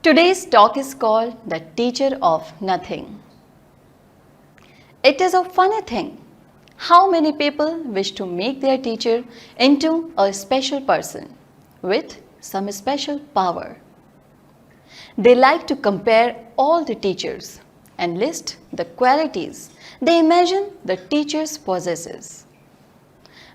Today's talk is called The Teacher of Nothing. It is a funny thing how many people wish to make their teacher into a special person with some special power. They like to compare all the teachers and list the qualities they imagine the teachers possesses.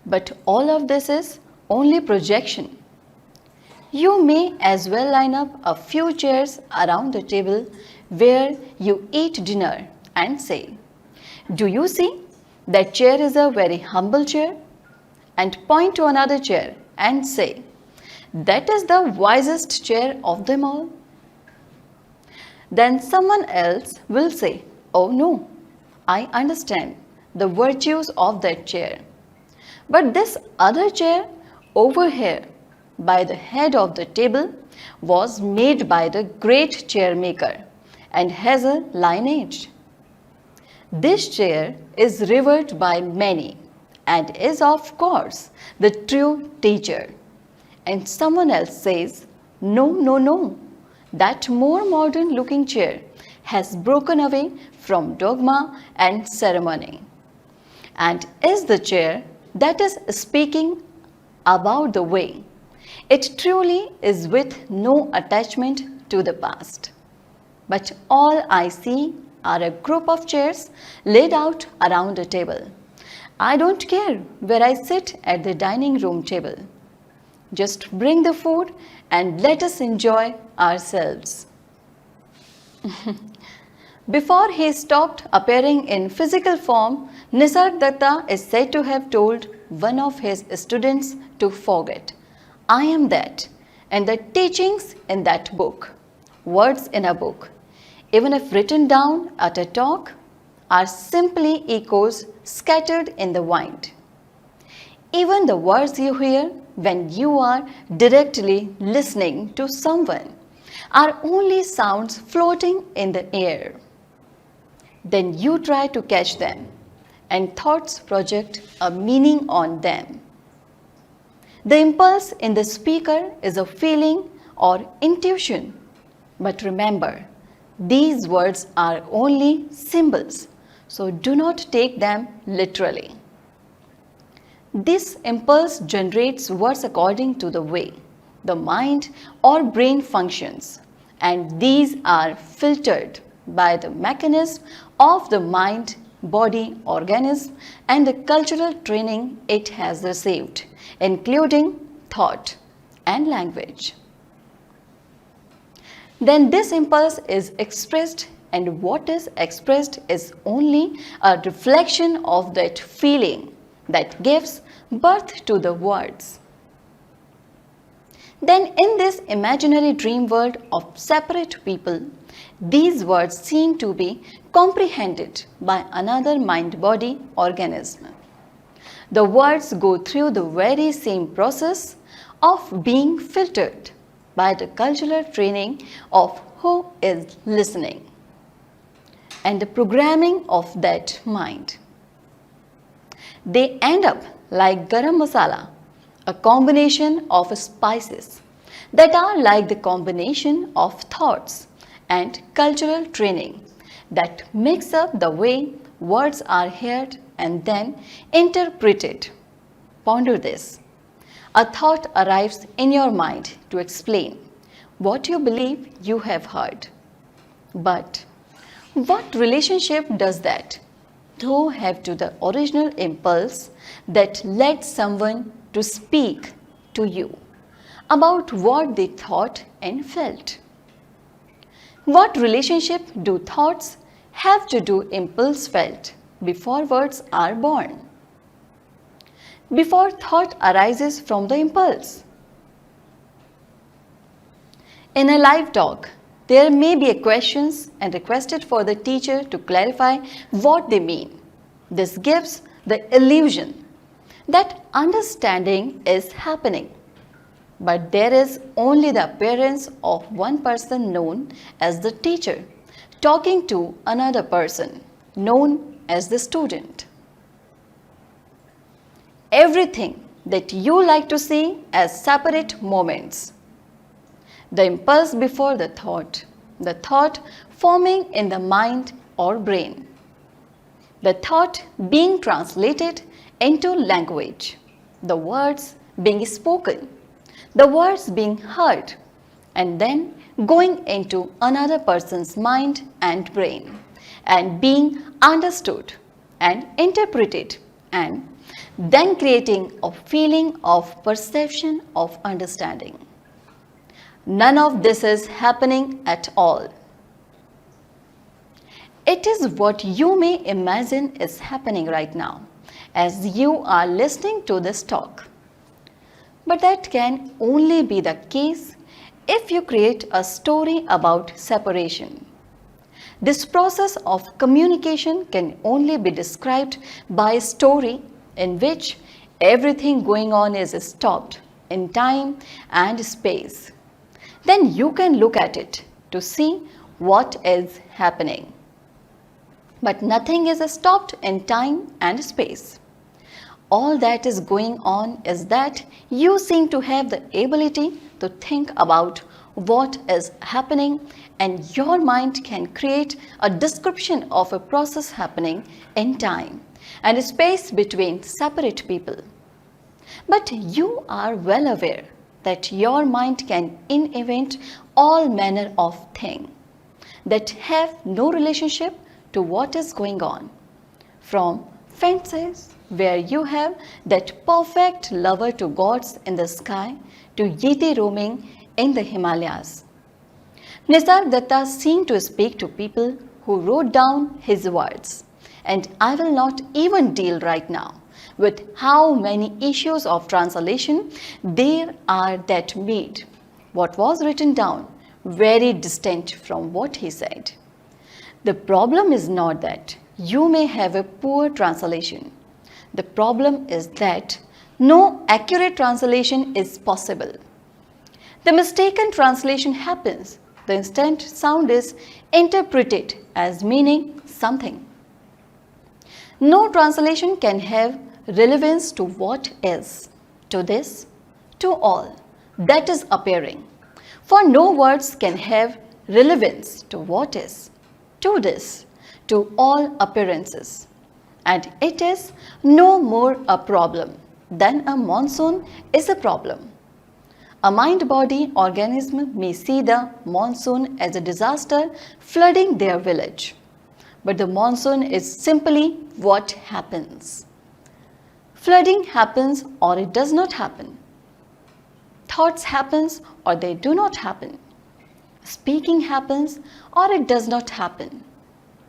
But all of this is only projection. You may as well line up a few chairs around the table where you eat dinner and say, "Do you see? That chair is a very humble chair," and point to another chair and say, "That is the wisest chair of them all." Then someone else will say, "Oh no, I understand the virtues of that chair. But this other chair over here by the head of the table was made by the great chair maker and has a lineage. This chair is revered by many and is of course the true teacher." And someone else says, "No, no, no, that more modern looking chair has broken away from dogma and ceremony and is the chair that is speaking about the way. It truly is with no attachment to the past. But all I see are a group of chairs laid out around a table. I don't care where I sit at the dining room table. Just bring the food and let us enjoy ourselves." Before he stopped appearing in physical form, Nisargadatta is said to have told one of his students to forget, "I am that, and the teachings in that book, words in a book, even if written down at a talk, are simply echoes scattered in the wind. Even the words you hear when you are directly listening to someone are only sounds floating in the air. Then you try to catch them, and thoughts project a meaning on them. The impulse in the speaker is a feeling or intuition. But remember, these words are only symbols, so do not take them literally. This impulse generates words according to the way the mind or brain functions, and these are filtered by the mechanism of the mind, body, organism, and the cultural training it has received, including thought and language. Then this impulse is expressed, and what is expressed is only a reflection of that feeling that gives birth to the words. Then in this imaginary dream world of separate people, these words seem to be comprehended by another mind-body organism. The words go through the very same process of being filtered by the cultural training of who is listening and the programming of that mind. They end up like garam masala, a combination of spices that are like the combination of thoughts and cultural training that makes up the way words are heard and then interpreted. Ponder this. A thought arrives in your mind to explain what you believe you have heard. But what relationship does that thought have to the original impulse that led someone to speak to you about what they thought and felt? What relationship do thoughts have to do impulse felt before words are born? Before thought arises from the impulse? In a live talk, there may be questions and requested for the teacher to clarify what they mean. This gives the illusion that understanding is happening. But there is only the appearance of one person known as the teacher talking to another person known as the student. Everything that you like to see as separate moments the impulse before the thought forming in the mind or brain, the thought being translated into language, the words being spoken, the words being heard, and then going into another person's mind and brain and being understood and interpreted, and then creating a feeling of perception of understanding. None of this is happening at all. It is what you may imagine is happening right now as you are listening to this talk. But that can only be the case if you create a story about separation. This process of communication can only be described by a story in which everything going on is stopped in time and space. Then you can look at it to see what is happening. But nothing is stopped in time and space. All that is going on is that you seem to have the ability to think about what is happening, and your mind can create a description of a process happening in time and space between separate people. But you are well aware that your mind can invent all manner of things that have no relationship to what is going on, from fancies where you have that perfect lover to gods in the sky to Yeti roaming in the Himalayas. Nisarg Datta seemed to speak to people who wrote down his words, and I will not even deal right now with how many issues of translation there are that made what was written down very distant from what he said. The problem is not that you may have a poor translation. The problem is that no accurate translation is possible. The mistaken translation happens the instant sound is interpreted as meaning something. No translation can have relevance to what is, to this, to all that is appearing. For no words can have relevance to what is, to this, to all appearances. And it is no more a problem than a monsoon is a problem. A mind-body organism may see the monsoon as a disaster flooding their village. But the monsoon is simply what happens. Flooding happens or it does not happen. Thoughts happens or they do not happen. Speaking happens or it does not happen.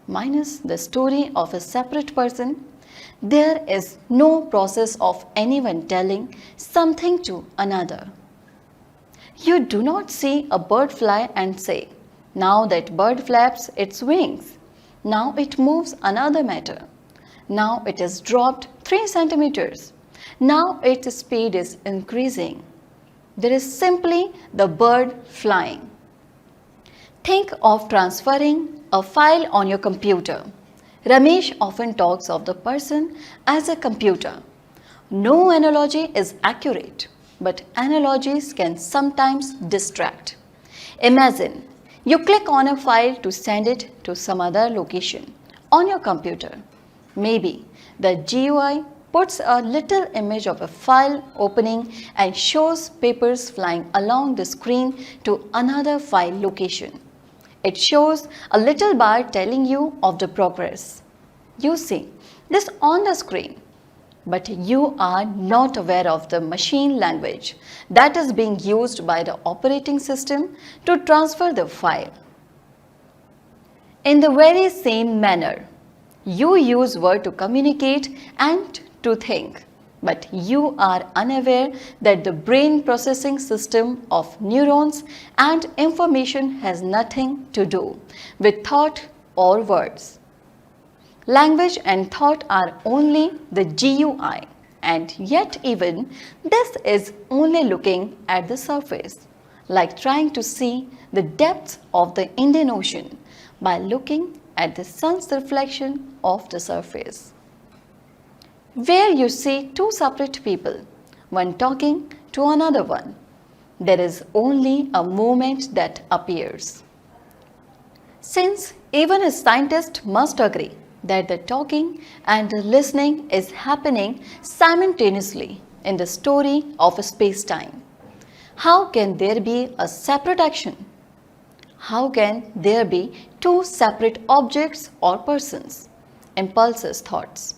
Minus the story of a separate person, there is no process of anyone telling something to another. You do not see a bird fly and say, now that bird flaps its wings, now it moves another meter, now it is dropped 3 centimeters, now its speed is increasing. There is simply the bird flying. Think of transferring a file on your computer. Ramesh often talks of the person as a computer. No analogy is accurate, but analogies can sometimes distract. Imagine you click on a file to send it to some other location on your computer. Maybe the GUI puts a little image of a file opening and shows papers flying along the screen to another file location. It shows a little bar telling you of the progress. You see this on the screen, but you are not aware of the machine language that is being used by the operating system to transfer the file. In the very same manner, you use words to communicate and to think, but you are unaware that the brain processing system of neurons and information has nothing to do with thought or words. Language and thought are only the GUI, and yet even this is only looking at the surface, like trying to see the depths of the Indian Ocean by looking at the sun's reflection of the surface. Where you see two separate people, one talking to another one, there is only a moment that appears. Since even a scientist must agree that the talking and the listening is happening simultaneously in the story of space-time, how can there be a separate action? How can there be two separate objects or persons, impulses, thoughts,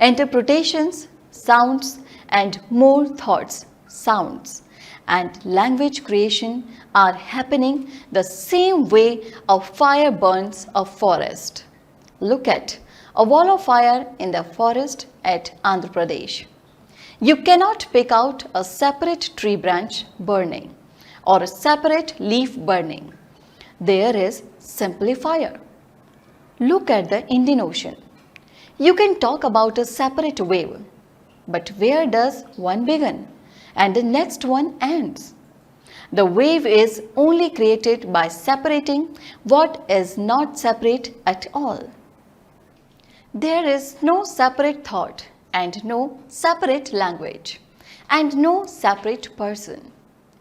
interpretations, sounds, and more thoughts, sounds, and language creation are happening the same way a fire burns a forest? Look at a wall of fire in the forest at Andhra Pradesh. You cannot pick out a separate tree branch burning or a separate leaf burning. There is simply fire. Look at the Indian Ocean. You can talk about a separate wave, but where does one begin and the next one ends? The wave is only created by separating what is not separate at all. There is no separate thought and no separate language and no separate person.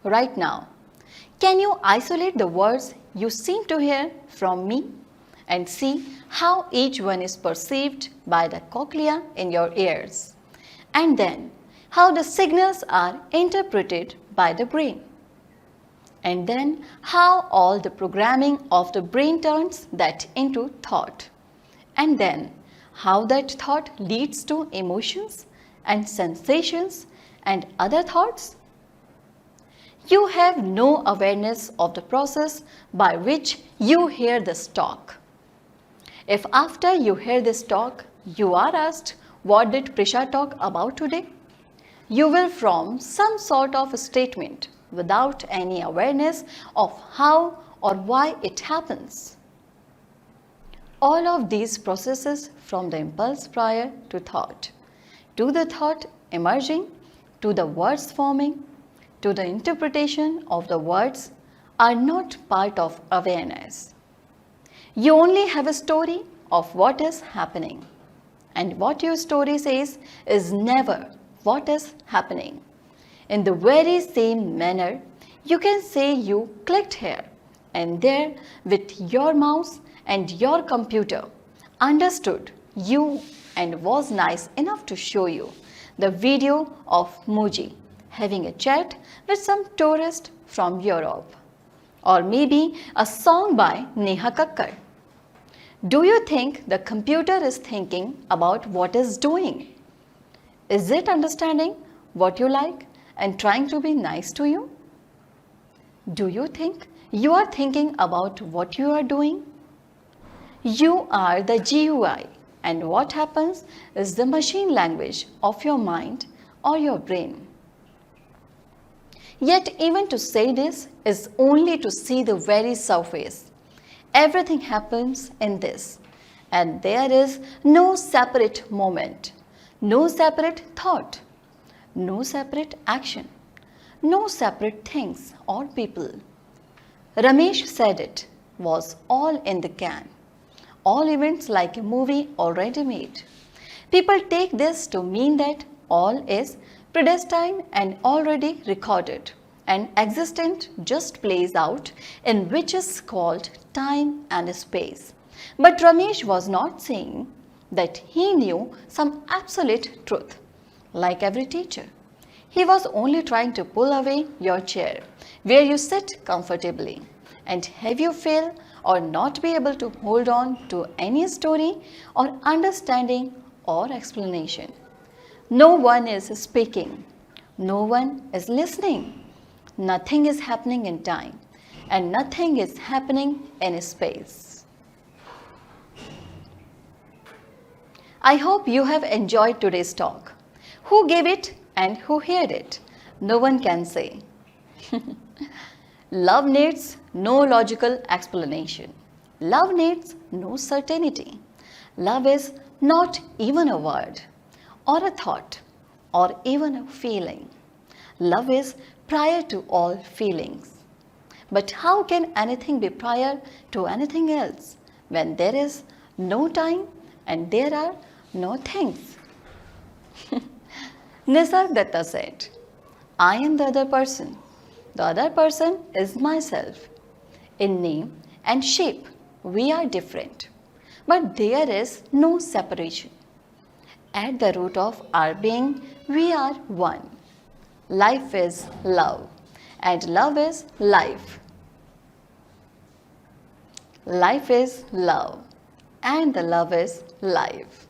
Right now, can you isolate the words you seem to hear from me and see how each one is perceived by the cochlea in your ears, and then how the signals are interpreted by the brain, and then how all the programming of the brain turns that into thought, and then how that thought leads to emotions and sensations and other thoughts? You have no awareness of the process by which you hear this talk. If after you hear this talk, you are asked, what did Prisha talk about today? You will form some sort of a statement without any awareness of how or why it happens. All of these processes, from the impulse prior to thought, to the thought emerging, to the words forming, to the interpretation of the words, are not part of awareness. You only have a story of what is happening, and what your story says is never what is happening. In the very same manner, you can say you clicked here and there with your mouse and your computer, understood you, and was nice enough to show you the video of Muji having a chat with some tourist from Europe, or maybe a song by Neha Kakkar. Do you think the computer is thinking about what it's doing? Is it understanding what you like and trying to be nice to you? Do you think you are thinking about what you are doing? You are the GUI, and what happens is the machine language of your mind or your brain. Yet even to say this is only to see the very surface. Everything happens in this, and there is no separate moment, no separate thought, no separate action, no separate things or people. Ramesh said it was all in the can. All events like a movie already made. People take this to mean that all is predestined and already recorded, and existent just plays out in which is called time and space. But Ramesh was not saying that he knew some absolute truth, like every teacher. He was only trying to pull away your chair where you sit comfortably and have you fail or not be able to hold on to any story or understanding or explanation. No one is speaking. No one is listening. Nothing is happening in time, and nothing is happening in space. I hope you have enjoyed today's talk. Who gave it and who heard it? No one can say. Love needs no logical explanation. Love needs no certainty. Love is not even a word, or a thought, or even a feeling. Love is prior to all feelings. But how can anything be prior to anything else when there is no time and there are no things? Nisarg Datta said, I am the other person. The other person is myself. In name and shape, we are different. But there is no separation. At the root of our being, we are one. Life is love, and love is life. Life is love, and the love is life.